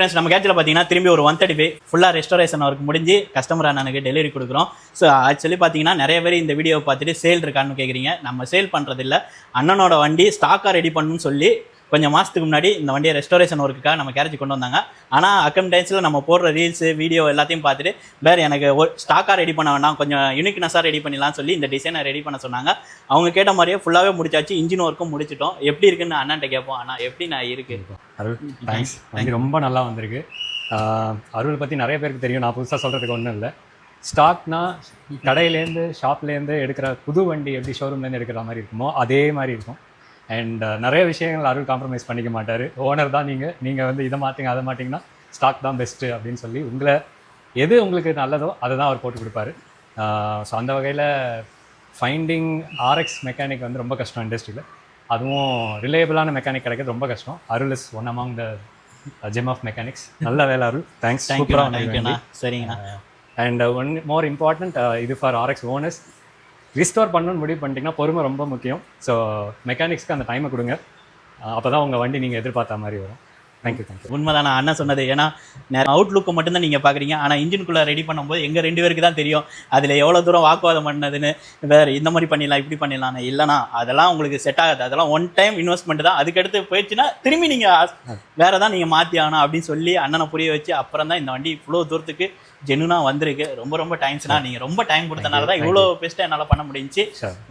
Friends நம்ம கேட்சில் பார்த்தீங்கன்னா திரும்பி ஒரு 135 ஃபுல்லாக ரெஸ்டோரேஷன் ஒர்க் முடிஞ்சு கஸ்டமர் அண்ணனுக்கு டெலிவரி கொடுக்குறோம். ஸோ ஆக்சுவலி பார்த்தீங்கன்னா நிறைய பேர் இந்த வீடியோவை பார்த்துட்டு சேல் இருக்கான்னு கேட்குறீங்க. நம்ம சேல் பண்ணுறதில்ல, அண்ணனோட வண்டி ஸ்டாக்காக ரெடி பண்ணணும்னு சொல்லி கொஞ்சம் மாதத்துக்கு முன்னாடி இந்த வண்டியை ரெஸ்டோரேஷன் ஒர்க்குக்காக நம்ம கேரேஜ் கொண்டு வந்தாங்க. ஆனால் அக்கம்டைன்ஸில் நம்ம போடுற ரீல்ஸு வீடியோ எல்லாத்தையும் பார்த்துட்டு வேறு எனக்கு ஸ்டாக்காக ரெடி பண்ண வேண்டாம், கொஞ்சம் யூனிக்னஸாக ரெடி பண்ணிடலாம்னு சொல்லி இந்த டிசைனை ரெடி பண்ண சொன்னாங்க. அவங்க கேட்ட மாதிரியே ஃபுல்லாகவே முடிச்சாச்சு, இன்ஜின் ஒர்க்கும் முடிச்சிட்டோம். எப்படி இருக்குன்னு அண்ணன்ட்ட கேட்போம். ஆனால் எப்படி நான் இருக்குது அருள், தேங்க்ஸ். வண்டி ரொம்ப நல்லா வந்திருக்கு. அருள் பற்றி நிறைய பேருக்கு தெரியும், நான் புதுசாக சொல்கிறதுக்கு ஒன்றும் இல்லை. ஸ்டாக்னா கடையிலேருந்து ஷாப்லேருந்து எடுக்கிற புது வண்டி எப்படி ஷோரூம்லேருந்து எடுக்கிற மாதிரி இருக்குமோ அதே மாதிரி இருக்கும். அண்ட் நிறைய விஷயங்கள் அருள் காம்ப்ரமைஸ் பண்ணிக்க மாட்டார். ஓனர் தான் நீங்கள் வந்து இதை மாற்றிங்க அதை மாட்டிங்கன்னா ஸ்டாக் தான் பெஸ்ட்டு அப்படின்னு சொல்லி எது உங்களுக்கு நல்லதோ அதை தான் அவர் போட்டு கொடுப்பாரு. ஸோ அந்த வகையில் ஃபைண்டிங் RX மெக்கானிக் வந்து ரொம்ப கஷ்டம் இண்டஸ்ட்ரியில். அதுவும் ரிலேயபிளான மெக்கானிக் கிடைக்கிறது ரொம்ப கஷ்டம். Arul is one among the gem of mechanics. நல்ல வேலை அருள், தேங்க்ஸ். தேங்க்யூண்ணா. சரிங்கண்ணா. அண்ட் ஒன் மோர் இம்பார்ட்டண்ட், இது ஃபார் RX ஓனர்ஸ், ரிஸ்டோர் பண்ணணும்னு முடிவு பண்ணிட்டீங்கன்னா பொறுமை ரொம்ப முக்கியம். ஸோ மெக்கானிக்ஸ்க்கு அந்த டைமை கொடுங்க, அப்போ தான் உங்கள் வண்டி நீங்கள் எதிர்பார்த்த மாதிரி வரும். தேங்க்யூ. உண்மைதான் நான் அண்ணன் சொன்னது. ஏன்னா அவுட்லுக்கு மட்டும்தான் நீங்கள் பார்க்குறீங்க, ஆனால் இன்ஜினுக்குள்ளே ரெடி பண்ணும்போது எங்கள் 2 பேருக்கு தான் தெரியும் அதில் எவ்வளோ தூரம் வாக்குவாதம் பண்ணதுன்னு. வேறு இந்த மாதிரி பண்ணிடலாம் இப்படி பண்ணிடலான்னு இல்லைனா அதெல்லாம் உங்களுக்கு செட் ஆகாது. அதெல்லாம் ஒன் டைம் இன்வெஸ்ட்மெண்ட் தான். அதுக்கடுத்து போயிடுச்சுன்னா திரும்பி நீங்கள் வேறு தான் நீங்கள் மாற்றி ஆகணும் அப்படின்னு சொல்லி அண்ணனை புரிய வச்சு அப்புறம் தான் இந்த வண்டி இவ்வளோ தூரத்துக்கு ஜெனுனாக வந்திருக்கு. ரொம்ப ரொம்ப டைம்ஸ்னா நீங்கள் ரொம்ப டைம் கொடுத்தனால தான் இவ்வளோ பெஸ்ட்டாக என்னால் பண்ண முடிஞ்சிச்சு.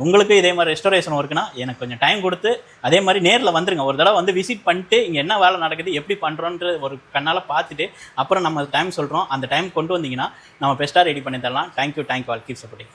உங்களுக்கு இதே மாதிரி ரெஸ்டோரேஷன் ஒர்க்குனா எனக்கு கொஞ்சம் டைம் கொடுத்து அதே மாதிரி நேரில் வந்துருங்க. ஒரு தடவை வந்து விசிட் பண்ணிட்டு இங்கே என்ன வேலை நடக்குது எப்படி பண்ணுறோன்ற ஒரு கண்ணால் பார்த்துட்டு அப்புறம் நம்ம டைம் சொல்கிறோம். அந்த டைம் கொண்டு வந்தீங்கன்னா நம்ம பெஸ்ட்டாக ரெடி பண்ணி தரலாம். Thank you all, keep supporting.